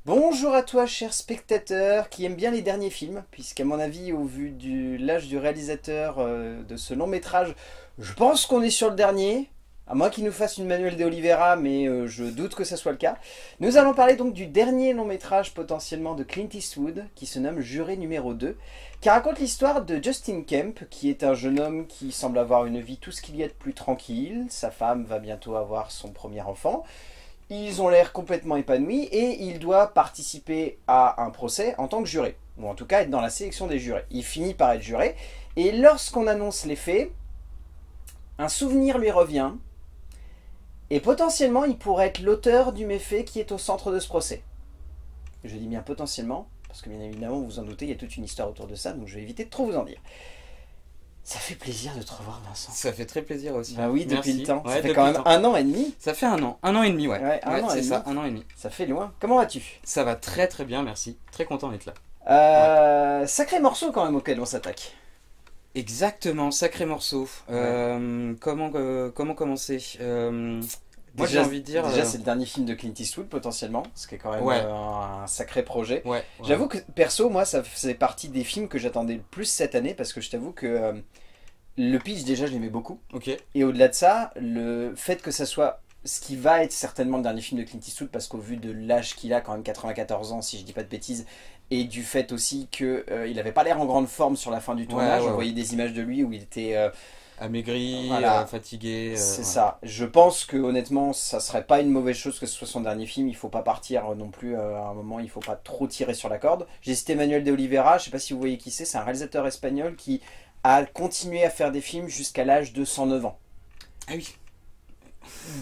Bonjour à toi, cher spectateur, qui aime bien les derniers films, puisqu'à mon avis, au vu de l'âge du réalisateur de ce long métrage, je pense qu'on est sur le dernier, à moins qu'il nous fasse une Manuel de Oliveira, mais je doute que ça soit le cas. Nous allons parler donc du dernier long métrage potentiellement de Clint Eastwood, qui se nomme Juré numéro 2, qui raconte l'histoire de Justin Kemp, qui est un jeune homme qui semble avoir une vie tout ce qu'il y a de plus tranquille. Sa femme va bientôt avoir son premier enfant. Ils ont l'air complètement épanouis et il doit participer à un procès en tant que juré, ou en tout cas être dans la sélection des jurés. Il finit par être juré, et lorsqu'on annonce les faits, un souvenir lui revient, et potentiellement il pourrait être l'auteur du méfait qui est au centre de ce procès. Je dis bien potentiellement, parce que bien évidemment, vous vous en doutez, il y a toute une histoire autour de ça, donc je vais éviter de trop vous en dire. Ça fait plaisir de te revoir, Vincent. Ça fait très plaisir aussi. Bah oui, depuis Merci. le temps. Ouais, Ça fait depuis quand le même temps. 1 an et demi. Ça fait un an et demi, ouais. Ouais, un an et c'est demi. ça, 1 an et demi. Ça fait loin. Comment vas-tu? Ça va très très bien, merci. Très content d'être là. Sacré morceau quand même auquel on s'attaque. Exactement, sacré morceau. Comment commencer Moi j'ai Déjà, envie de dire. déjà c'est le dernier film de Clint Eastwood potentiellement, ce qui est quand même Ouais. un sacré projet. Ouais. J'avoue que perso, moi ça faisait partie des films que j'attendais le plus cette année parce que je t'avoue que le pitch déjà je l'aimais beaucoup. Ok. Et au-delà de ça, le fait que ça soit ce qui va être certainement le dernier film de Clint Eastwood parce qu'au vu de l'âge qu'il a, quand même 94 ans si je dis pas de bêtises, et du fait aussi qu'il avait pas l'air en grande forme sur la fin du tournage, Ouais, on ouais. voyait des images de lui où il était... Amaigri, Voilà. fatigué. C'est Ouais. ça. Je pense que honnêtement, ça serait pas une mauvaise chose que ce soit son dernier film. Il faut pas partir non plus à un moment. Il faut pas trop tirer sur la corde. J'ai cité Manuel de Oliveira. Je sais pas si vous voyez qui c'est. C'est un réalisateur espagnol qui a continué à faire des films jusqu'à l'âge de 109 ans. Ah oui.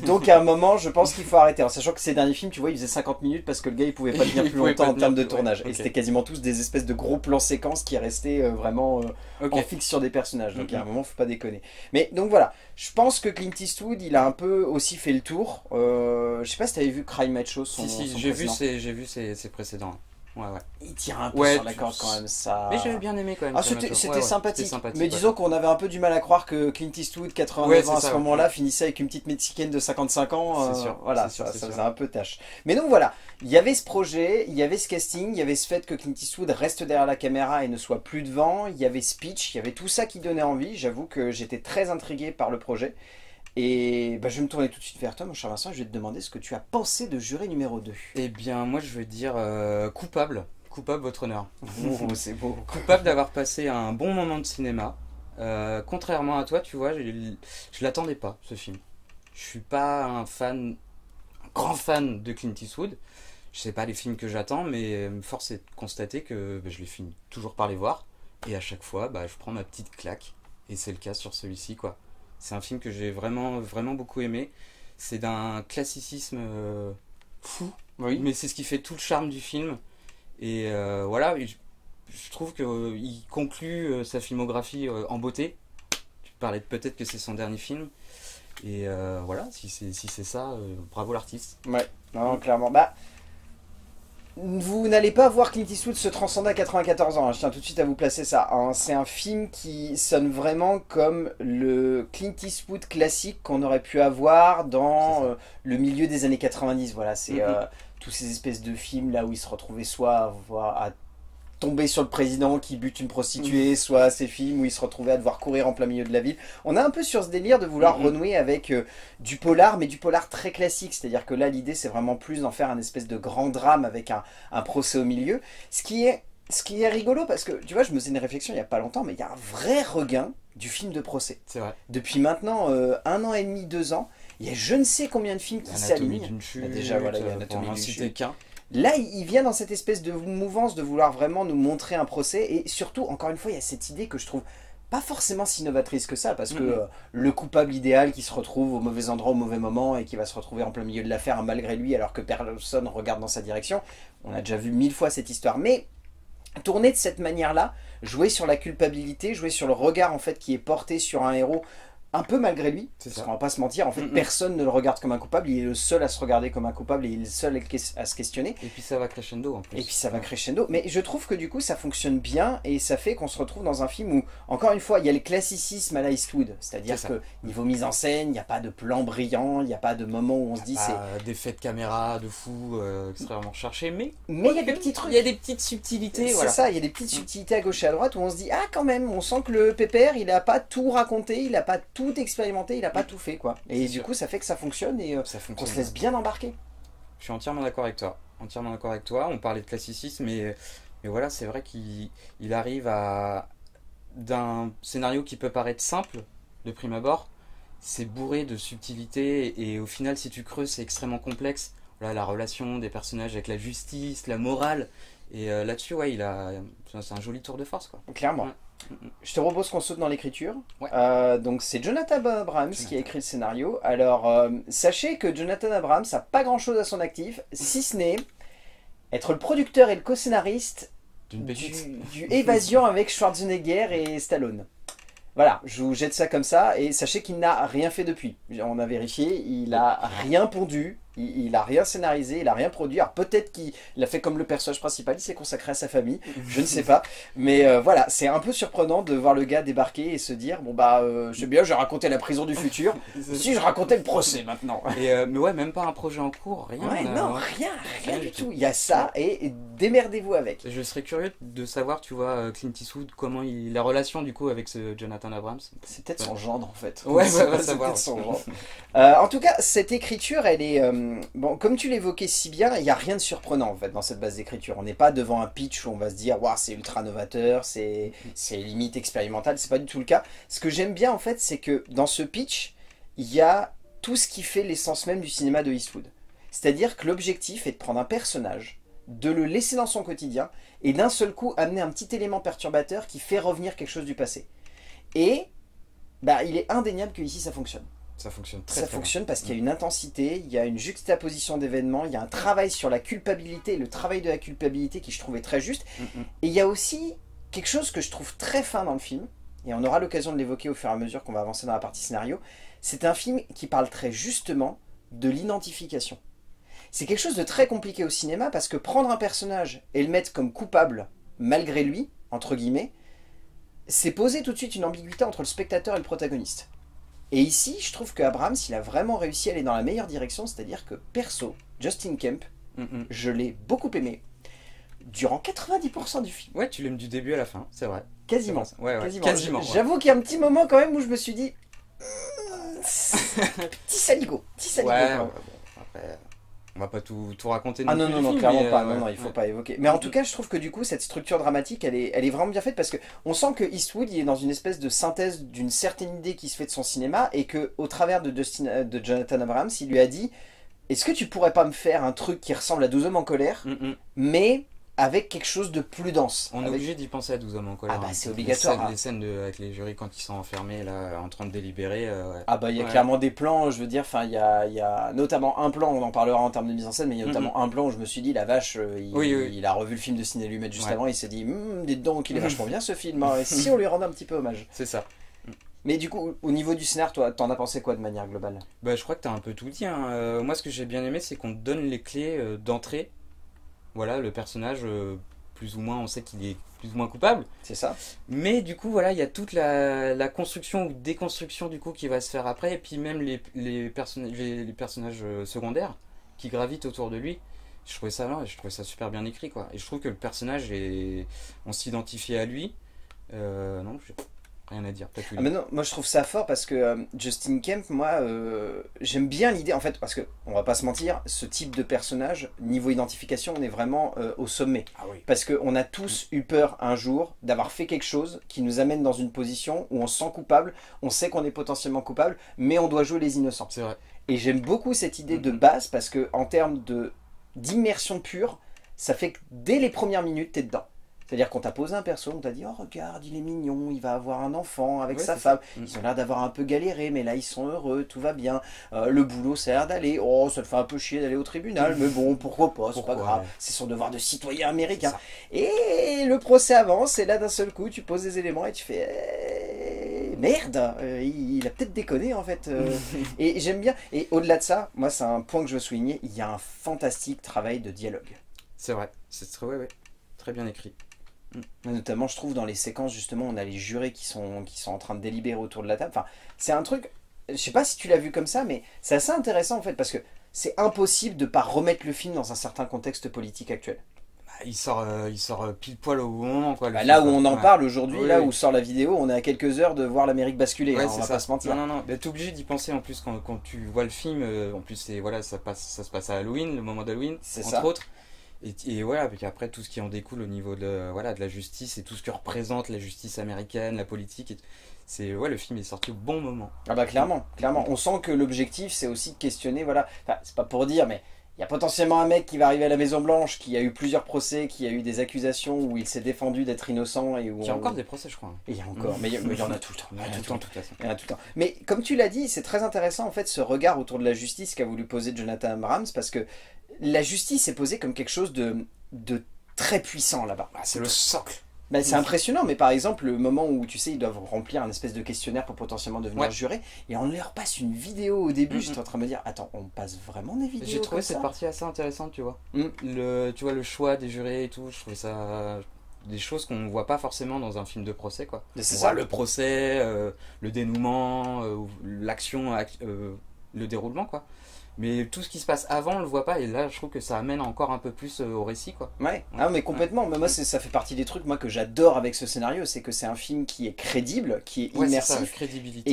Donc à un moment, je pense qu'il faut arrêter. En sachant que ces derniers films, tu vois, ils faisaient 50 minutes parce que le gars, il pouvait pas tenir Il plus pouvait longtemps pas en termes de tenir plus, tournage. ouais, Et ok. c'était quasiment tous des espèces de gros plans séquences qui restaient vraiment Ok. en fixe sur des personnages. Donc Mhm. à un moment, faut pas déconner. Mais donc voilà, je pense que Clint Eastwood, il a un peu aussi fait le tour. Je sais pas si t'avais vu Cry Macho, son Si, j'ai vu précédent. ses précédents. Ouais, ouais. Il tire un peu Ouais, sur la corde quand même, ça. Mais j'avais bien aimé quand même. Ah, Cry c'était Macho. c'était Ouais, ouais, sympathique. C'était sympathique. Mais ouais. disons qu'on avait un peu du mal à croire que Clint Eastwood, 89 Ouais, c'est ans à ça, ce ouais. moment-là, finissait avec une petite mexicaine de 55 ans. C'est sûr, Voilà, c'est sûr, ça c'est faisait sûr. un peu tâche. Mais donc voilà, il y avait ce projet, il y avait ce casting, il y avait ce fait que Clint Eastwood reste derrière la caméra et ne soit plus devant, il y avait ce pitch, il y avait tout ça qui donnait envie. J'avoue que j'étais très intrigué par le projet. Et bah, je vais me tourner tout de suite vers toi, mon cher Vincent, et je vais te demander ce que tu as pensé de Juré numéro 2. Eh bien, moi, je veux dire coupable. Coupable, votre honneur. Oh, c'est beau. Coupable d'avoir passé un bon moment de cinéma. Contrairement à toi, tu vois, je l'attendais pas, ce film. Je suis pas un grand fan de Clint Eastwood. Je sais pas les films que j'attends, mais force est de constater que je les finis toujours par les voir. Et à chaque fois, je prends ma petite claque. Et c'est le cas sur celui-ci, quoi. C'est un film que j'ai vraiment, vraiment beaucoup aimé. C'est d'un classicisme fou, Oui. mais c'est ce qui fait tout le charme du film. Et voilà, je trouve qu'il conclut sa filmographie en beauté. Tu parlais peut-être que c'est son dernier film. Et voilà, si c'est ça, bravo l'artiste. Ouais, non, clairement. Bah, vous n'allez pas voir Clint Eastwood se transcender à 94 ans, hein. Je tiens tout de suite à vous placer ça, hein. C'est un film qui sonne vraiment comme le Clint Eastwood classique qu'on aurait pu avoir dans C'est ça. le milieu des années 90. Voilà, c'est Mhm. tous ces espèces de films là où il se retrouvait soit à tomber sur le président qui bute une prostituée, soit ces films où il se retrouvait à devoir courir en plein milieu de la ville. On est un peu sur ce délire de vouloir renouer avec du polar, mais du polar très classique. C'est-à-dire que là, l'idée, c'est vraiment plus d'en faire un espèce de grand drame avec un procès au milieu. Ce qui est rigolo, parce que, tu vois, je me faisais une réflexion il n'y a pas longtemps, mais il y a un vrai regain du film de procès. C'est vrai. Depuis maintenant 1 an et demi, 2 ans, il y a je ne sais combien de films qui Anatomie s'alignent. d'une chute. Bah, déjà, voilà, il y a pour Anatomie en d'une citer chute. qu'un. Là, il vient dans cette espèce de mouvance de vouloir vraiment nous montrer un procès. Et surtout, encore une fois, il y a cette idée que je trouve pas forcément si novatrice que ça. Parce que le coupable idéal qui se retrouve au mauvais endroit au mauvais moment et qui va se retrouver en plein milieu de l'affaire hein, malgré lui alors que personne regarde dans sa direction. On a déjà vu 1000 fois cette histoire. Mais tourner de cette manière-là, jouer sur la culpabilité, jouer sur le regard en fait qui est porté sur un héros un peu malgré lui, C'est parce ça. qu'on va pas se mentir, en fait, personne ne le regarde comme un coupable, il est le seul à se regarder comme un coupable et il est le seul à se questionner. Et puis ça va crescendo en plus. Et puis ça va crescendo. Mais je trouve que du coup ça fonctionne bien et ça fait qu'on se retrouve dans un film où, encore une fois, il y a le classicisme à la Eastwood. C'est-à-dire C'est ça. que niveau mise en scène, il n'y a pas de plan brillant, il n'y a pas de moment où on se dit c'est... Des faits de caméra de fou extrêmement recherchés, Mais il y a des petits trucs. Il y a des petites subtilités, C'est voilà. ça, il y a des petites subtilités à gauche et à droite où on se dit, ah quand même, on sent que le pépère, il n'a pas tout raconté, il n'a pas tout expérimenté, il n'a pas tout fait, quoi. Et du coup ça fait que ça fonctionne et Ça qu'on fonctionne. se laisse bien embarquer. Je suis entièrement d'accord avec toi. Entièrement d'accord avec toi. On parlait de classicisme, mais voilà, c'est vrai qu'il arrive à d'un scénario qui peut paraître simple de prime abord, c'est bourré de subtilité et au final, si tu creuses, c'est extrêmement complexe. Voilà, la relation des personnages avec la justice, la morale. Et là-dessus, ouais, c'est un joli tour de force, quoi. Clairement. Ouais. Je te propose qu'on saute dans l'écriture. Ouais. Donc c'est Jonathan Abrams qui a écrit le scénario. Alors sachez que Jonathan Abrams n'a pas grand chose à son actif, si ce n'est être le producteur et le co-scénariste D'une petite. du Évasion avec Schwarzenegger et Stallone. Voilà, je vous jette ça comme ça et sachez qu'il n'a rien fait depuis. On a vérifié, il a rien pondu, il a rien scénarisé, il a rien produit. Alors peut-être qu'il a fait comme le personnage principal, il s'est consacré à sa famille, je ne sais pas. Mais voilà, c'est un peu surprenant de voir le gars débarquer et se dire, bon bah, je sais bien, je vais raconter la prison du futur, si je racontais le procès maintenant. Mais ouais, même pas un projet en cours, rien. Ouais, non, rien du tout. Il y a ça et démerdez-vous avec. Je serais curieux de savoir, tu vois, Clint Eastwood, la relation du coup avec ce Jonathan Abrams. C'est peut-être son genre en fait. Ouais, C'est va c'est savoir. peut-être son genre. En tout cas, cette écriture, elle est... bon, comme tu l'évoquais si bien, il n'y a rien de surprenant en fait dans cette base d'écriture. On n'est pas devant un pitch où on va se dire, waouh, c'est ultra novateur, c'est limite expérimental. C'est pas du tout le cas. Ce que j'aime bien en fait, c'est que dans ce pitch, il y a tout ce qui fait l'essence même du cinéma de Eastwood. C'est-à-dire que l'objectif est de prendre un personnage, de le laisser dans son quotidien et d'un seul coup amener un petit élément perturbateur qui fait revenir quelque chose du passé. Et bah, il est indéniable que ici ça fonctionne. Ça fonctionne très Ça très fonctionne parce qu'il y a une intensité, il y a une juxtaposition d'événements, il y a un travail sur la culpabilité, le travail de la culpabilité qui je trouvais très juste. bien. Et il y a aussi quelque chose que je trouve très fin dans le film, et on aura l'occasion de l'évoquer au fur et à mesure qu'on va avancer dans la partie scénario. C'est un film qui parle très justement de l'identification. C'est quelque chose de très compliqué au cinéma parce que prendre un personnage et le mettre comme coupable malgré lui, entre guillemets, c'est poser tout de suite une ambiguïté entre le spectateur et le protagoniste. Et ici, je trouve que Abrams, il a vraiment réussi à aller dans la meilleure direction, c'est-à-dire que perso, Justin Kemp, je l'ai beaucoup aimé durant 90% du film. Ouais, tu l'aimes du début à la fin, c'est vrai. Quasiment. C'est vrai. Ouais, Quasiment. quasiment. Ouais. J'avoue qu'il y a un petit moment quand même où je me suis dit... petit saligo. Petit saligo. Ouais, quand même. bon, après, on va pas tout raconter. Ah non, plus non, du non, film, clairement mais, pas. ouais, Non, il faut ouais. pas évoquer. Mais en tout cas, je trouve que du coup, cette structure dramatique, elle est vraiment bien faite parce que on sent que Eastwood, il est dans une espèce de synthèse d'une certaine idée qui se fait de son cinéma et que au travers de Jonathan Abrams, il lui a dit, est-ce que tu pourrais pas me faire un truc qui ressemble à 12 hommes en colère, mais avec quelque chose de plus dense. On est avec... obligé d'y penser à 12 hommes en colère. Ah bah hein. c'est obligatoire. Les scènes avec les jurys quand ils sont enfermés là, en train de délibérer. Ouais. Ah bah il y a Ouais. clairement des plans, je veux dire, enfin il y a notamment un plan, on en parlera en termes de mise en scène, mais il y a notamment un plan où je me suis dit, la vache, il a revu le film de Ciné Lumet juste avant, il s'est dit, dites donc, il est vachement bien ce film, hein, et si on lui rendait un petit peu hommage. C'est ça. Mais du coup, au niveau du scénar, toi, t'en as pensé quoi de manière globale? Bah, je crois que t'as un peu tout dit. Hein. Moi, ce que j'ai bien aimé, c'est qu'on te donne les clés d'entrée. Voilà, le personnage, plus ou moins, on sait qu'il est plus ou moins coupable. C'est ça. Mais du coup, voilà, il y a toute la construction ou déconstruction du coup qui va se faire après. Et puis même les personnages secondaires qui gravitent autour de lui. Je trouvais ça super bien écrit, quoi. Et je trouve que le personnage, on s'identifiait à lui. Non, j'ai rien à dire. Ah mais non, moi je trouve ça fort parce que Justin Kemp, moi j'aime bien l'idée en fait, parce que on va pas se mentir, ce type de personnage, niveau identification, on est vraiment au sommet. Ah oui. Parce qu'on a tous eu peur un jour d'avoir fait quelque chose qui nous amène dans une position où on se sent coupable, on sait qu'on est potentiellement coupable, mais on doit jouer les innocents. C'est vrai. Et j'aime beaucoup cette idée de base parce que en termes d'immersion pure, ça fait que dès les premières minutes, t'es dedans. C'est-à-dire qu'on t'a posé un perso, on t'a dit « Oh regarde, il est mignon, il va avoir un enfant avec sa femme. Ils ont l'air d'avoir un peu galéré, mais là ils sont heureux, tout va bien. Le boulot, ça a l'air d'aller. Oh, ça le fait un peu chier d'aller au tribunal, mais bon, pourquoi pas, c'est pas grave. C'est son devoir de citoyen américain. » Et le procès avance, et là d'un seul coup, tu poses des éléments et tu fais merde, il a peut-être déconné en fait. Et j'aime bien. Et au-delà de ça, moi c'est un point que je veux souligner, il y a un fantastique travail de dialogue. C'est vrai, c'est très, ouais, ouais, très bien écrit. Notamment, je trouve, dans les séquences, justement, on a les jurés qui sont en train de délibérer autour de la table. Enfin, c'est un truc, je sais pas si tu l'as vu comme ça, mais c'est assez intéressant en fait, parce que c'est impossible de pas remettre le film dans un certain contexte politique actuel. Bah, il sort pile poil au bon moment, quoi, le Bah, film, là où quoi. on en Ouais. parle aujourd'hui, Oui, là oui. où sort la vidéo, on est à quelques heures de voir l'Amérique basculer, Ouais, hein, on c'est va ça. pas se mentir. Non, non, non. Bah, t'es obligé d'y penser en plus quand tu vois le film. En plus, voilà, ça se passe à Halloween, le moment d'Halloween, C'est entre ça. autres. Et voilà, puis après tout ce qui en découle au niveau voilà, de la justice et tout ce que représente la justice américaine, la politique. Ouais, le film est sorti au bon moment. Ah bah clairement, clairement. On sent que l'objectif c'est aussi de questionner, voilà, enfin, c'est pas pour dire, mais il y a potentiellement un mec qui va arriver à la Maison Blanche, qui a eu plusieurs procès, qui a eu des accusations où il s'est défendu d'être innocent et où Il y a encore des procès, je crois. Et il y a encore, mais il y en a tout le temps. Il y en a tout le temps, de toute façon. Il y en a tout le temps. Mais comme tu l'as dit, c'est très intéressant en fait ce regard autour de la justice qu'a voulu poser Jonathan Abrams, parce que la justice est posée comme quelque chose de très puissant là-bas. Ah, c'est le socle. Ben, c'est impressionnant, mais par exemple, le moment où tu sais, ils doivent remplir un espèce de questionnaire pour potentiellement devenir Ouais. juré, et on leur passe une vidéo au début, Mhm. j'étais en train de me dire, attends, on passe vraiment des vidéos J'ai trouvé comme ça cette partie assez intéressante, tu vois. Mm. Tu vois, le choix des jurés et tout, je trouvais ça des choses qu'on ne voit pas forcément dans un film de procès, quoi. C'est On ça. voit le procès, le dénouement, l'action, le déroulement, quoi. Mais tout ce qui se passe avant, on le voit pas, et là, je trouve que ça amène encore un peu plus au récit, quoi. Ouais, ah, mais complètement. Mais moi, ça fait partie des trucs moi que j'adore avec ce scénario, c'est que c'est un film qui est crédible, qui est Ouais, c'est ça, la immersif, crédibilité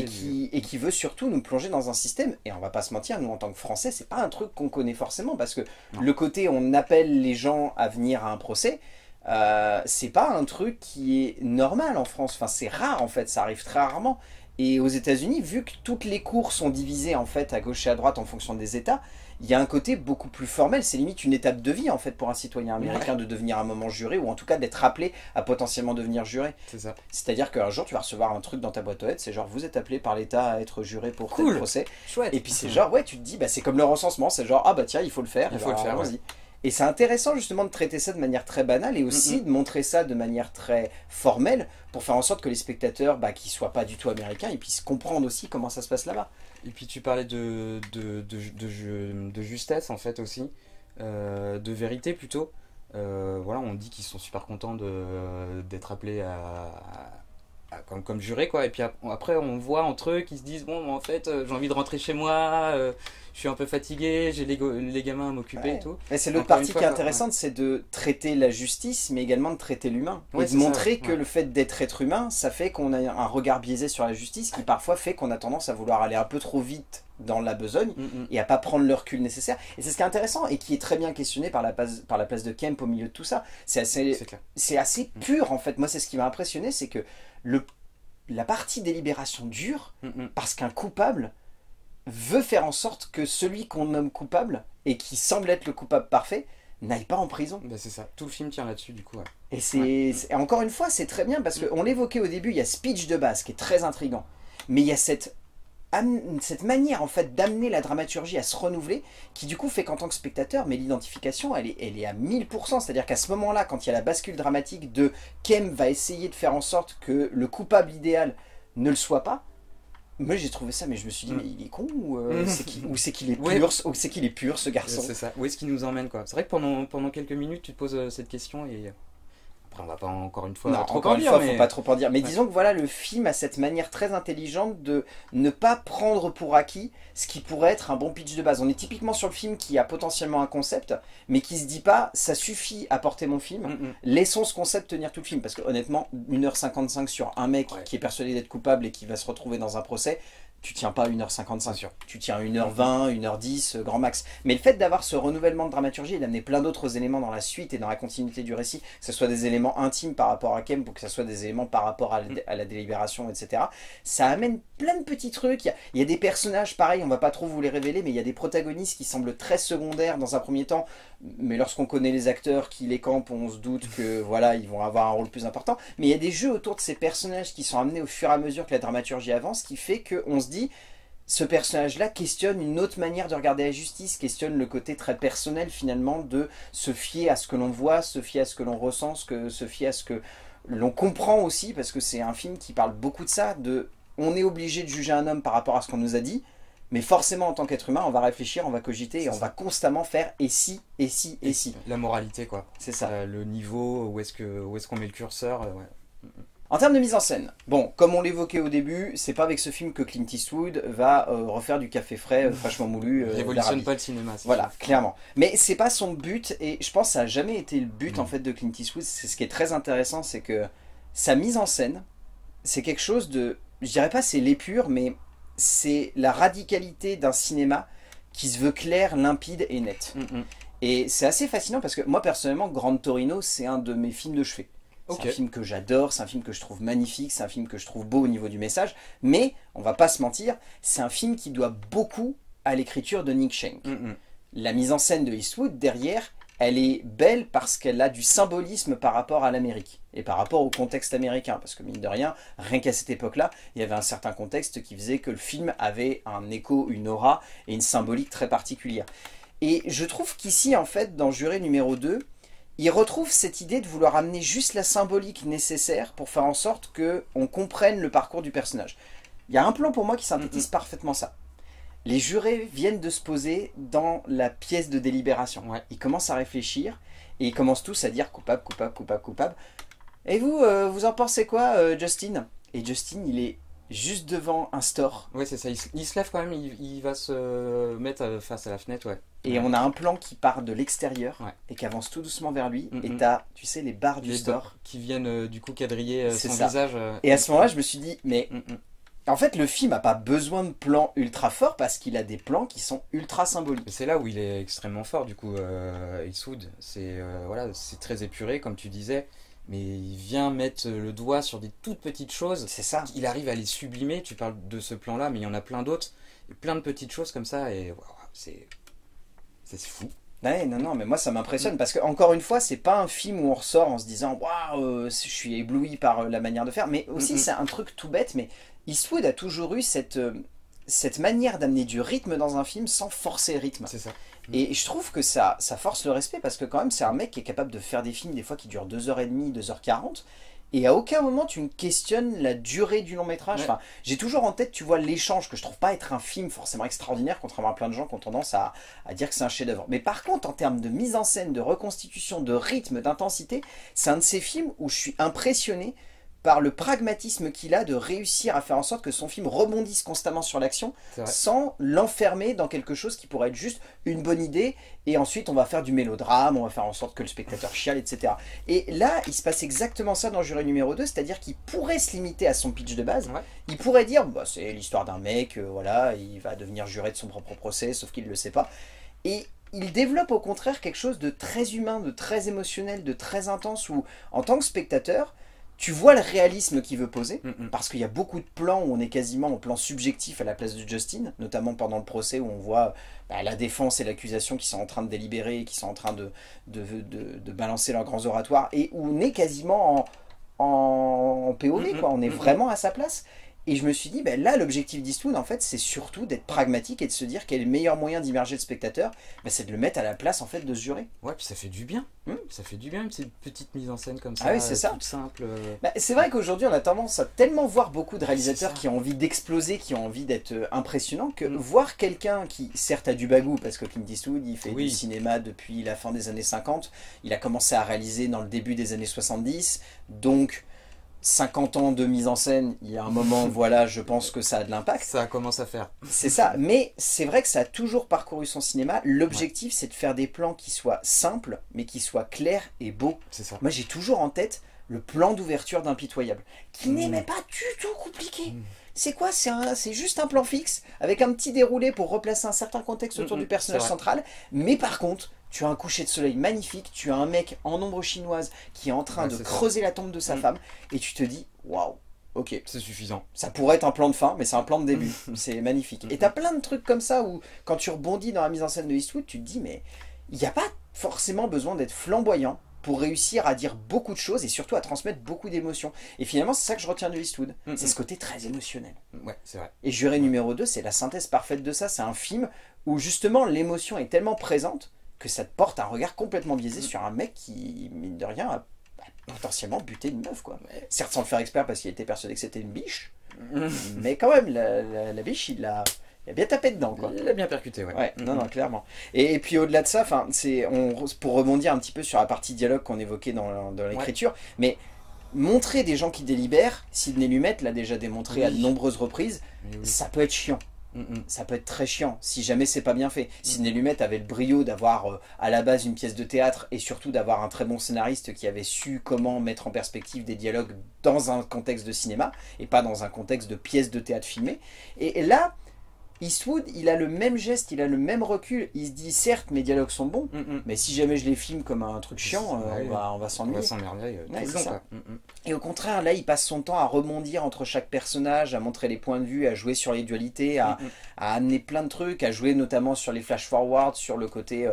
et qui veut surtout nous plonger dans un système. Et on va pas se mentir, nous en tant que Français, c'est pas un truc qu'on connaît forcément, parce que Non. le côté on appelle les gens à venir à un procès, c'est pas un truc qui est normal en France. Enfin, c'est rare en fait, ça arrive très rarement. Et aux États-Unis, vu que toutes les cours sont divisées en fait à gauche et à droite en fonction des États, il y a un côté beaucoup plus formel. C'est limite une étape de vie en fait pour un citoyen américain de devenir un moment juré, ou en tout cas d'être appelé à potentiellement devenir juré. C'est ça. C'est-à-dire qu'un jour tu vas recevoir un truc dans ta boîte aux lettres, c'est genre vous êtes appelé par l'État à être juré pour tel Cool. procès. Chouette. Et puis c'est genre ouais, tu te dis bah c'est comme le recensement, c'est genre ah bah tiens il faut le faire. Il et faut bah, le faire, allons-y. ouais. Et c'est intéressant justement de traiter ça de manière très banale et aussi de montrer ça de manière très formelle pour faire en sorte que les spectateurs qui soient pas du tout américains, ils puissent comprendre aussi comment ça se passe là-bas. Et puis tu parlais de justesse en fait aussi, de vérité plutôt. Voilà, on dit qu'ils sont super contents d'être appelés comme jurés, quoi. Et puis après on voit entre eux qu'ils se disent bon en fait j'ai envie de rentrer chez moi, je suis un peu fatigué, j'ai les gamins à m'occuper et tout. Et c'est l'autre Encore partie une fois, qui est intéressante, c'est de traiter la justice, mais également de traiter l'humain. Ouais, et de c'est ça, montrer ouais. que le fait d'être être humain, ça fait qu'on a un regard biaisé sur la justice qui parfois fait qu'on a tendance à vouloir aller un peu trop vite dans la besogne et à pas prendre le recul nécessaire. Et c'est ce qui est intéressant et qui est très bien questionné par la place de Kemp au milieu de tout ça. C'est clair. assez pur en fait. Moi, c'est ce qui m'a impressionné, c'est que la partie délibération dure parce qu'un coupable veut faire en sorte que celui qu'on nomme coupable et qui semble être le coupable parfait n'aille pas en prison. Bah, c'est ça, tout le film tient là-dessus du coup. Ouais. Et encore une fois, c'est très bien parce qu'on l'évoquait au début, il y a speech de base qui est très intriguant, mais il y a cette manière en fait d'amener la dramaturgie à se renouveler qui du coup fait qu'en tant que spectateur, mais l'identification elle est à 1000%, c'est-à-dire qu'à ce moment-là, quand il y a la bascule dramatique de Kem va essayer de faire en sorte que le coupable idéal ne le soit pas, moi j'ai trouvé ça, mais je me suis dit mais il est con ou c'est qu'il est pur, ou c'est qu'il est pur ce garçon. C'est ça, où est-ce qu'il nous emmène, quoi. C'est vrai que pendant quelques minutes tu te poses cette question et après on va pas encore une fois trop encore en une dire, fois, mais faut pas trop en dire. Mais disons que voilà, le film a cette manière très intelligente de ne pas prendre pour acquis ce qui pourrait être un bon pitch de base. On est typiquement sur le film qui a potentiellement un concept, mais qui se dit pas, ça suffit à porter mon film, laissons ce concept tenir tout le film. Parce que honnêtement, 1h55 sur un mec qui est persuadé d'être coupable et qui va se retrouver dans un procès, tu tiens pas 1h55, tu tiens 1h20, 1h10, grand max. Mais le fait d'avoir ce renouvellement de dramaturgie et d'amener plein d'autres éléments dans la suite et dans la continuité du récit, que ce soit des éléments intimes par rapport à Kemp ou que ce soit des éléments par rapport à la délibération, etc., ça amène plein de petits trucs. Il y a des personnages, pareil, on va pas trop vous les révéler, mais il y a des protagonistes qui semblent très secondaires dans un premier temps, mais lorsqu'on connaît les acteurs qui les campent, on se doute que voilà, ils vont avoir un rôle plus important. Mais il y a des jeux autour de ces personnages qui sont amenés au fur et à mesure que la dramaturgie avance, qui fait qu'on se dit, ce personnage-là questionne une autre manière de regarder la justice, questionne le côté très personnel finalement de se fier à ce que l'on voit, se fier à ce que l'on ressent, se fier à ce que l'on comprend aussi, parce que c'est un film qui parle beaucoup de ça, on est obligé de juger un homme par rapport à ce qu'on nous a dit, mais forcément en tant qu'être humain, on va réfléchir, on va cogiter et on va constamment faire et si, et si, et si. La moralité, quoi. C'est ça. Le niveau, où est-ce qu'on met le curseur, ouais. En termes de mise en scène, bon, comme on l'évoquait au début, c'est pas avec ce film que Clint Eastwood va refaire du café frais, fraîchement moulu. Révolutionne pas le cinéma. Voilà, clairement. Mais c'est pas son but, et je pense que ça a jamais été le but en fait de Clint Eastwood. C'est ce qui est très intéressant, c'est que sa mise en scène, c'est quelque chose de, je dirais pas c'est l'épure, mais c'est la radicalité d'un cinéma qui se veut clair, limpide et net. Et c'est assez fascinant parce que moi personnellement, Grand Torino, c'est un de mes films de chevet. C'est un film que j'adore, c'est un film que je trouve magnifique, c'est un film que je trouve beau au niveau du message, mais, on va pas se mentir, c'est un film qui doit beaucoup à l'écriture de Nick Schenk. La mise en scène de Eastwood, derrière, elle est belle parce qu'elle a du symbolisme par rapport à l'Amérique, et par rapport au contexte américain, parce que mine de rien, rien qu'à cette époque-là, il y avait un certain contexte qui faisait que le film avait un écho, une aura, et une symbolique très particulière. Et je trouve qu'ici, en fait, dans Juré numéro 2, il retrouve cette idée de vouloir amener juste la symbolique nécessaire pour faire en sorte qu'on comprenne le parcours du personnage. Il y a un plan pour moi qui synthétise parfaitement ça. Les jurés viennent de se poser dans la pièce de délibération. Ils commencent à réfléchir et ils commencent tous à dire coupable, coupable, coupable, coupable. Et vous, vous en pensez quoi, Justin? Et Justin, il est juste devant un store. Ouais, c'est ça. Il se lève quand même, il va se mettre face à la fenêtre, ouais. Et on a un plan qui part de l'extérieur et qui avance tout doucement vers lui. Et t'as, tu sais, les barres du store qui viennent du coup quadriller son visage. Et à ce moment-là, je me suis dit, mais en fait, le film n'a pas besoin de plans ultra forts parce qu'il a des plans qui sont ultra symboliques. C'est là où il est extrêmement fort, du coup, Eastwood. C'est voilà, c'est très épuré, comme tu disais. Mais il vient mettre le doigt sur des toutes petites choses. C'est ça. Il arrive à les sublimer. Tu parles de ce plan-là, mais il y en a plein d'autres. Plein de petites choses comme ça. Et wow, c'est fou. Ouais, non, mais moi ça m'impressionne parce que, encore une fois, c'est pas un film où on ressort en se disant waouh, je suis ébloui par la manière de faire. Mais aussi, c'est un truc tout bête. Mais Eastwood a toujours eu cette manière d'amener du rythme dans un film sans forcer le rythme. C'est ça. Et je trouve que ça force le respect parce que quand même c'est un mec qui est capable de faire des films des fois qui durent 2h30, 2h40 et à aucun moment tu ne questionnes la durée du long métrage. Enfin, j'ai toujours en tête, tu vois, l'échange que je trouve pas être un film forcément extraordinaire, contrairement à plein de gens qui ont tendance à dire que c'est un chef-d'œuvre. Mais par contre en termes de mise en scène, de reconstitution, de rythme, d'intensité, c'est un de ces films où je suis impressionné par le pragmatisme qu'il a de réussir à faire en sorte que son film rebondisse constamment sur l'action sans l'enfermer dans quelque chose qui pourrait être juste une bonne idée et ensuite on va faire du mélodrame, on va faire en sorte que le spectateur chiale, etc. Et là, il se passe exactement ça dans Juré numéro 2, c'est-à-dire qu'il pourrait se limiter à son pitch de base, il pourrait dire, bah, c'est l'histoire d'un mec, voilà, il va devenir juré de son propre procès, sauf qu'il ne le sait pas. Et il développe au contraire quelque chose de très humain, de très émotionnel, de très intense, où en tant que spectateur, tu vois le réalisme qu'il veut poser, parce qu'il y a beaucoup de plans où on est quasiment en plan subjectif à la place de Justin, notamment pendant le procès où on voit la défense et l'accusation qui sont en train de délibérer, qui sont en train de balancer leurs grands oratoires, et où on est quasiment en POV, quoi. On est vraiment à sa place. Et je me suis dit, ben là, l'objectif d'Eastwood, en fait, c'est surtout d'être pragmatique et de se dire quel est le meilleur moyen d'immerger le spectateur, ben, c'est de le mettre à la place, en fait, de ce juré. Ouais, puis ça fait du bien. Ça fait du bien, une petite mise en scène comme ça, ah oui, c'est ça. toute simple. Ben, c'est vrai qu'aujourd'hui, on a tendance à tellement voir beaucoup de réalisateurs qui ont envie d'exploser, qui ont envie d'être impressionnants, que voir quelqu'un qui, certes, a du bagou, parce que Clint Eastwood, il fait du cinéma depuis la fin des années 50, il a commencé à réaliser dans le début des années 70, donc 50 ans de mise en scène, il y a un moment, voilà, je pense que ça a de l'impact. Ça commence à faire. C'est ça, mais c'est vrai que ça a toujours parcouru son cinéma. L'objectif, c'est de faire des plans qui soient simples, mais qui soient clairs et beaux. C'est ça. Moi, j'ai toujours en tête le plan d'ouverture d'Impitoyable, qui n'est même pas du tout compliqué. C'est quoi? C'est juste un plan fixe, avec un petit déroulé pour replacer un certain contexte autour du personnage central, mais par contre, tu as un coucher de soleil magnifique, tu as un mec en ombre chinoise qui est en train de creuser la tombe de sa femme, et tu te dis, waouh, ok. C'est suffisant. Ça pourrait être un plan de fin, mais c'est un plan de début. C'est magnifique. Et tu as plein de trucs comme ça où, quand tu rebondis dans la mise en scène de Eastwood, tu te dis, mais il n'y a pas forcément besoin d'être flamboyant pour réussir à dire beaucoup de choses et surtout à transmettre beaucoup d'émotions. Et finalement, c'est ça que je retiens de Eastwood. C'est ce côté très émotionnel. Ouais, c'est vrai. Et Juré numéro 2, c'est la synthèse parfaite de ça. C'est un film où justement l'émotion est tellement présente que ça te porte un regard complètement biaisé sur un mec qui, mine de rien, a potentiellement buter une meuf, quoi. Certes sans le faire exprès parce qu'il était persuadé que c'était une biche, mais quand même, la biche, il a bien tapé dedans, quoi. Il l'a bien percuté, ouais. Ouais, non, clairement. Et puis au-delà de ça, pour rebondir un petit peu sur la partie dialogue qu'on évoquait dans l'écriture, mais montrer des gens qui délibèrent, Sidney Lumet l'a déjà démontré à de nombreuses reprises, ça peut être chiant. Ça peut être très chiant si jamais c'est pas bien fait. Sidney Lumet avait le brio d'avoir à la base une pièce de théâtre et surtout d'avoir un très bon scénariste qui avait su comment mettre en perspective des dialogues dans un contexte de cinéma et pas dans un contexte de pièce de théâtre filmée. Et là, Eastwood, il a le même geste, il a le même recul. Il se dit, certes, mes dialogues sont bons, mais si jamais je les filme comme un truc chiant, on va s'ennuyer. On va s'emmerder tout le long, quoi. Et au contraire, là, il passe son temps à rebondir entre chaque personnage, à montrer les points de vue, à jouer sur les dualités, à amener plein de trucs, à jouer notamment sur les flash-forward, sur le côté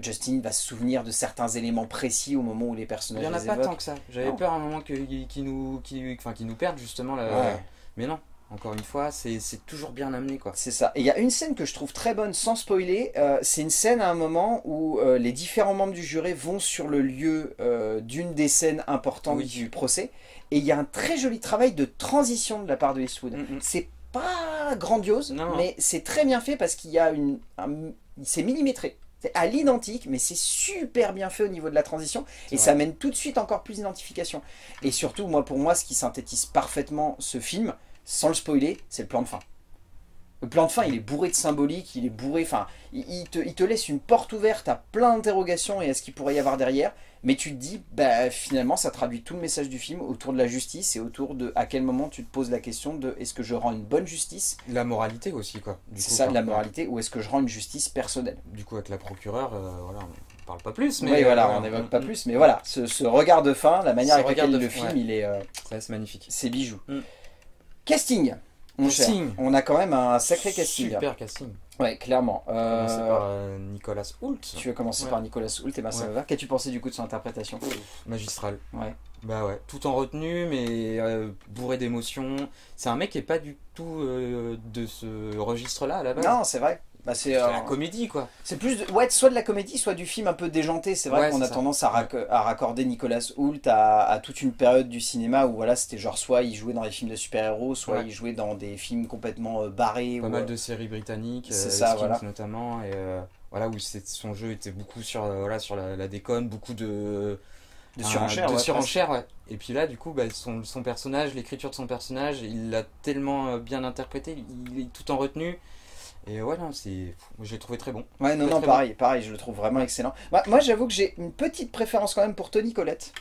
Justin va se souvenir de certains éléments précis au moment où les personnages les évoquent. Il n'y en a pas tant que ça. J'avais peur à un moment qu'ils nous perdent justement là. Mais non. Encore une fois, c'est toujours bien amené, quoi. C'est ça. Et il y a une scène que je trouve très bonne, sans spoiler. C'est une scène à un moment où les différents membres du jury vont sur le lieu d'une des scènes importantes du procès. Et il y a un très joli travail de transition de la part de Eastwood. C'est pas grandiose, mais c'est très bien fait parce qu'il y a c'est millimétré. C'est à l'identique, mais c'est super bien fait au niveau de la transition. Et ça amène tout de suite encore plus d'identification. Et surtout, pour moi, ce qui synthétise parfaitement ce film, sans le spoiler, c'est le plan de fin. Le plan de fin, il est bourré de symbolique, il est bourré, enfin, il te laisse une porte ouverte à plein d'interrogations et à ce qu'il pourrait y avoir derrière, mais tu te dis, finalement, ça traduit tout le message du film autour de la justice et autour de à quel moment tu te poses la question de est-ce que je rends une bonne justice ? La moralité aussi, quoi. C'est ça, la moralité, ou est-ce que je rends une justice personnelle ? Du coup, avec la procureure, voilà, on parle pas plus, mais... Oui, voilà, on n'évoque pas plus, mais voilà, ce regard de fin, la manière avec laquelle le film, il est... c'est magnifique. C'est bijoux. Casting, mon cher. On a quand même un sacré casting. Super casting. Ouais, clairement. On va commencer par Nicolas Hoult. Tu veux commencer par Nicolas Hoult, et ben ça va. Qu'as-tu pensé du coup de son interprétation ? Magistral. Ouais. Bah ouais, tout en retenue, mais bourré d'émotions. C'est un mec qui est pas du tout de ce registre-là à la base. Non, c'est vrai. C'est la comédie, quoi. C'est plus soit de la comédie, soit du film un peu déjanté. C'est vrai qu'on a tendance à raccorder Nicolas Hoult à toute une période du cinéma où voilà, c'était genre soit il jouait dans les films de super-héros, soit il jouait dans des films complètement barrés. Pas mal de séries britanniques, notamment, et voilà, où son jeu était beaucoup sur la déconne, beaucoup de surenchère, ouais. Et puis là, du coup, son personnage, l'écriture de son personnage, il l'a tellement bien interprété, il est tout en retenue. Et ouais, non, je l'ai trouvé très bon. Ouais, non, pareil, je le trouve vraiment excellent. Moi, j'avoue que j'ai une petite préférence quand même pour Toni Collette,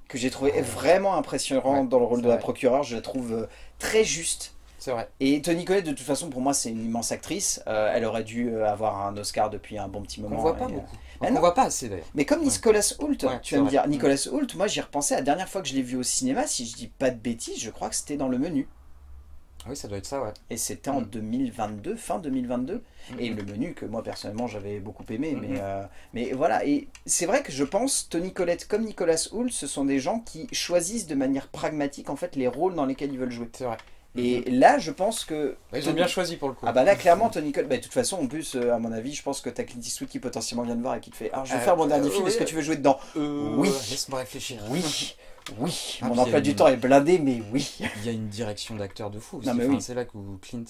que j'ai trouvé vraiment impressionnant dans le rôle de la procureure. Je la trouve très juste. C'est vrai. Et Toni Collette, de toute façon, pour moi, c'est une immense actrice. Elle aurait dû avoir un Oscar depuis un bon petit moment. On voit pas beaucoup. On voit pas assez d'ailleurs. Mais comme Nicolas Hoult, tu vas me dire, Nicolas Hoult, moi j'y repensais la dernière fois que je l'ai vu au cinéma, si je dis pas de bêtises, je crois que c'était dans Le Menu. Oui, ça doit être ça, ouais. Et c'était en 2022, fin 2022. Et Le Menu, que moi personnellement j'avais beaucoup aimé. Mais voilà, et c'est vrai que je pense, Toni Collette comme Nicolas Hoult, ce sont des gens qui choisissent de manière pragmatique en fait les rôles dans lesquels ils veulent jouer. C'est vrai. Et là, je pense que... Ils ont bien choisi pour le coup. Ah bah là, clairement, Toni Collette... de toute façon, en plus, à mon avis, je pense que t'as Clint Eastwood qui potentiellement vient de voir et qui te fait « Alors, je vais faire mon dernier film, est-ce que tu veux jouer dedans ?» Oui. Laisse-moi réfléchir. Oui. Mon emploi du temps est blindé, mais oui. Il y a une direction d'acteur de fou. C'est là où Clint...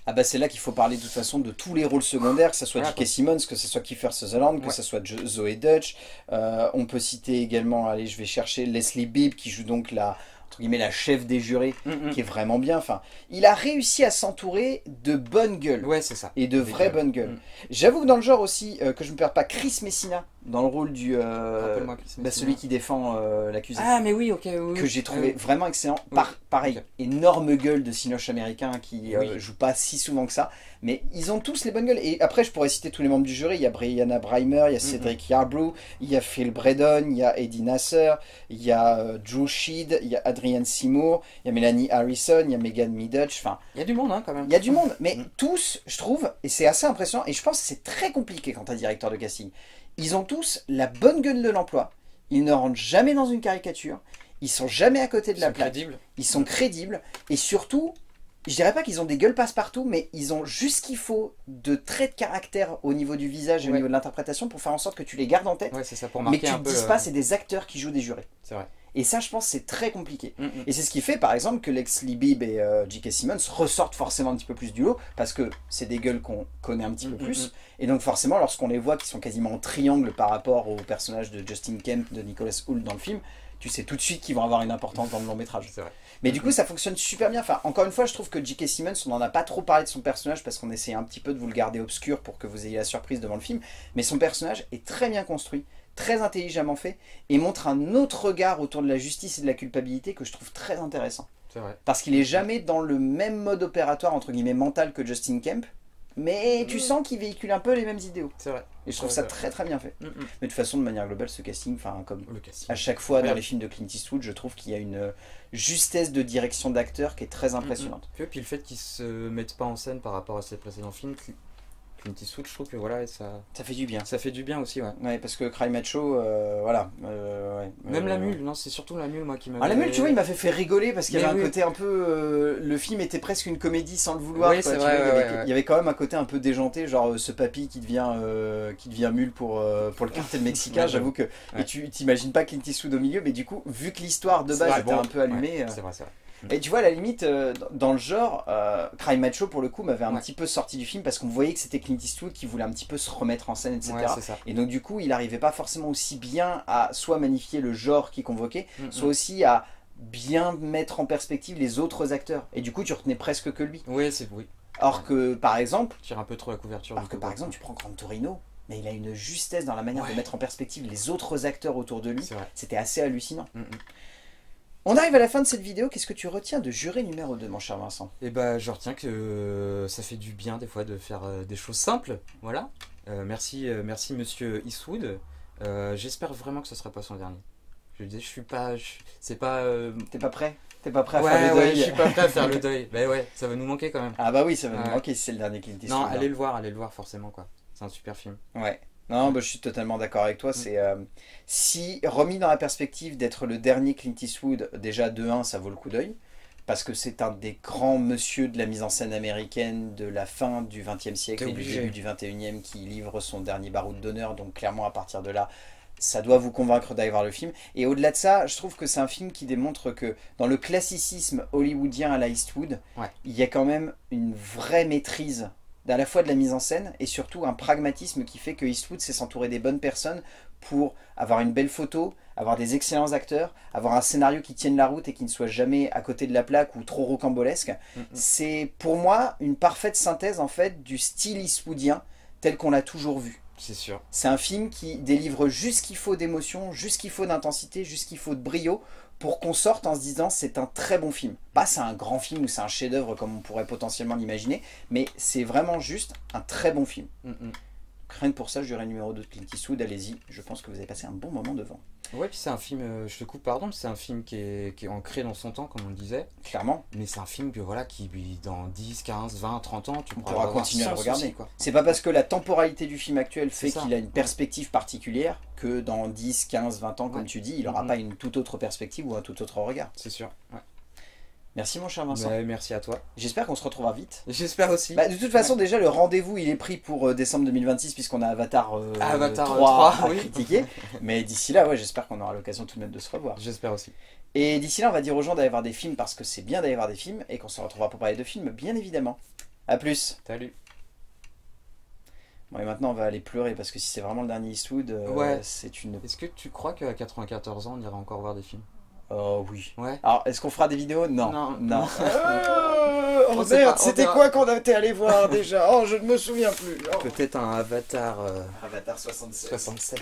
Ah bah c'est là qu'il faut parler de toute façon de tous les rôles secondaires, que ce soit J.K. Simmons, que ce soit Kiefer Sutherland, que ce soit Zoe Dutch. On peut citer également, allez, je vais chercher Leslie Bibb, qui joue donc la chef des jurés, qui est vraiment bien. Enfin, il a réussi à s'entourer de bonnes gueules. Ouais, c'est ça. Et de vraies bonnes gueules. J'avoue que dans le genre aussi, que je ne me perds pas, Chris Messina, dans le rôle du celui qui défend l'accusé. Ah mais oui, ok. Que j'ai trouvé vraiment excellent. Pareil, énorme gueule de cinoche américain qui joue pas si souvent que ça. Mais ils ont tous les bonnes gueules. Et après, je pourrais citer tous les membres du jury. Il y a Brianna Breimer, il y a Cedric Yarbrough, il y a Phil Braddon, il y a Eddie Nasser, il y a Drew Sheed, il y a Adrienne Seymour, il y a Melanie Harrison, il y a Megan Midutch. Enfin, il y a du monde quand même. Il y a du monde, mais tous, je trouve, et c'est assez impressionnant, et je pense que c'est très compliqué quand tu es directeur de casting. Ils ont tous la bonne gueule de l'emploi. Ils ne rentrent jamais dans une caricature. Ils sont jamais à côté de la plaque. Ils sont crédibles. Et surtout, je dirais pas qu'ils ont des gueules passe-partout, mais ils ont juste ce qu'il faut de traits de caractère au niveau du visage et au niveau de l'interprétation pour faire en sorte que tu les gardes en tête. Ouais, c'est ça, pour marquer mais que tu ne te dises pas c'est des acteurs qui jouent des jurés. C'est vrai. Et ça, je pense, c'est très compliqué. Mm, mm. Et c'est ce qui fait, par exemple, que Lex Libib et J.K. Simmons ressortent forcément un petit peu plus du lot, parce que c'est des gueules qu'on connaît un petit peu plus. Et donc, forcément, lorsqu'on les voit qui sont quasiment en triangle par rapport au personnage de Justin Kemp, de Nicholas Hoult dans le film, tu sais tout de suite qu'ils vont avoir une importance dans le long métrage. C'est vrai. Mais du coup, ça fonctionne super bien. Enfin, encore une fois, je trouve que J.K. Simmons, on n'en a pas trop parlé de son personnage parce qu'on essaie un petit peu de vous le garder obscur pour que vous ayez la surprise devant le film. Mais son personnage est très bien construit, très intelligemment fait et montre un autre regard autour de la justice et de la culpabilité que je trouve très intéressant. C'est vrai. Parce qu'il est jamais dans le même mode opératoire, entre guillemets, mental que Justin Kemp. Mais tu sens qu'il véhicule un peu les mêmes idéaux. C'est vrai. Et je trouve ça très très bien fait. Mais de toute façon, de manière globale, ce casting, enfin, comme Le casting. à chaque fois dans Ouais. les films de Clint Eastwood, je trouve qu'il y a une justesse de direction d'acteur qui est très impressionnante. Et puis le fait qu'ils se mettent pas en scène par rapport à ses précédents films, Clint Eastwood, je trouve que voilà, ça Ça fait du bien. fait du bien aussi, ouais. Ouais, parce que Cry Macho, voilà. Ouais, Même la mule, non, c'est surtout la mule, moi, qui m'a. Ah, la mule, tu vois, il m'a fait rigoler parce qu'il y Mais avait un oui. côté un peu. Le film était presque une comédie sans le vouloir. Oui, quoi, c'est tu vrai, vois, ouais. il y avait quand même un côté un peu déjanté, genre ce papy qui devient mule pour le cartel mexicain. Ouais, J'avoue que. ouais. Et tu t'imagines pas Clint Eastwood au milieu, mais du coup, vu que l'histoire de C'est base vrai, était bon, un peu allumée. ouais, c'est vrai, c'est vrai. Et tu vois, à la limite, dans le genre, Cry Macho, pour le coup, m'avait un Ouais. petit peu sorti du film parce qu'on voyait que c'était Clint Eastwood qui voulait un petit peu se remettre en scène, etc. Ouais, c'est ça. Et donc, du coup, il n'arrivait pas forcément aussi bien à soit magnifier le genre qu'il convoquait, soit aussi à bien mettre en perspective les autres acteurs. Et du coup, tu retenais presque que lui. Oui, c'est oui. Or que, par exemple, Tire un peu trop la couverture. du coup, quoi. tu prends Gran Torino, mais il a une justesse dans la manière Ouais. de mettre en perspective les autres acteurs autour de lui. C'est vrai. C'était assez hallucinant. Mm, mm. On arrive à la fin de cette vidéo. Qu'est-ce que tu retiens de Juré numéro 2, mon cher Vincent? Et bah, je retiens que ça fait du bien des fois de faire des choses simples. Voilà. Merci monsieur Eastwood. J'espère vraiment que ce sera pas son dernier. Je dis, je suis pas. C'est pas. T'es pas prêt? T'es pas prêt à Ouais, faire le ouais, deuil? je suis pas prêt à faire le deuil. Mais ouais, ça va nous manquer quand même. Ah bah oui, ça va nous Ouais. manquer si c'est le dernier Clint Eastwood. Non, hein. allez le voir forcément quoi. C'est un super film. Ouais. Non, bah, je suis totalement d'accord avec toi. C'est si remis dans la perspective d'être le dernier Clint Eastwood, déjà de 1, ça vaut le coup d'œil. Parce que c'est un des grands monsieur de la mise en scène américaine de la fin du XXe siècle T'es et du obligé. début du XXIe qui livre son dernier baroud d'honneur. Donc clairement, à partir de là, ça doit vous convaincre d'aller voir le film. Et au-delà de ça, je trouve que c'est un film qui démontre que dans le classicisme hollywoodien à la Eastwood, Ouais. il y a quand même une vraie maîtrise à la fois de la mise en scène et surtout un pragmatisme qui fait que Eastwood sait s'entourer des bonnes personnes pour avoir une belle photo, avoir des excellents acteurs, avoir un scénario qui tienne la route et qui ne soit jamais à côté de la plaque ou trop rocambolesque. C'est pour moi une parfaite synthèse en fait du style eastwoodien tel qu'on l'a toujours vu. C'est sûr. C'est un film qui délivre juste ce qu'il faut d'émotion, juste ce qu'il faut d'intensité, juste ce qu'il faut de brio pour qu'on sorte en se disant c'est un très bon film. Pas c'est un grand film ou c'est un chef-d'œuvre comme on pourrait potentiellement l'imaginer, mais c'est vraiment juste un très bon film. Rien que pour ça, je dirais numéro 2 de Clint Eastwood, allez-y, je pense que vous avez passé un bon moment devant. Ouais, puis c'est un film, je te coupe pardon, mais c'est un film qui est ancré dans son temps, comme on le disait. Clairement. Mais c'est un film que voilà, qui dans 10, 15, 20, 30 ans, tu On pourras pourra le revoir continuer à le sans regarder. souci, quoi. C'est pas parce que la temporalité du film actuel fait C'est ça. qu'il a une perspective particulière que dans 10, 15, 20 ans, comme Ouais. tu dis, il n'aura pas une toute autre perspective ou un tout autre regard. C'est sûr. Ouais. Merci mon cher Vincent. Bah, merci à toi. J'espère qu'on se retrouvera vite. J'espère aussi. Bah, de toute façon, déjà, le rendez-vous, il est pris pour décembre 2026, puisqu'on a Avatar, Avatar 3 3, à oui. critiquer. Mais d'ici là, ouais, j'espère qu'on aura l'occasion tout de même de se revoir. J'espère aussi. Et d'ici là, on va dire aux gens d'aller voir des films, parce que c'est bien d'aller voir des films, et qu'on se retrouvera pour parler de films, bien évidemment. A plus. Salut. Bon, et maintenant, on va aller pleurer, parce que si c'est vraiment le dernier Eastwood, Ouais. c'est une... Est-ce que tu crois qu'à 94 ans, on ira encore voir des films? Oh oui. Ouais. Alors, est-ce qu'on fera des vidéos? Non. Non. Oh On sait merde, pas, on c'était verra. quoi qu'on était allé voir déjà? Oh, je ne me souviens plus. Oh. Peut-être un Avatar Avatar 67. 67.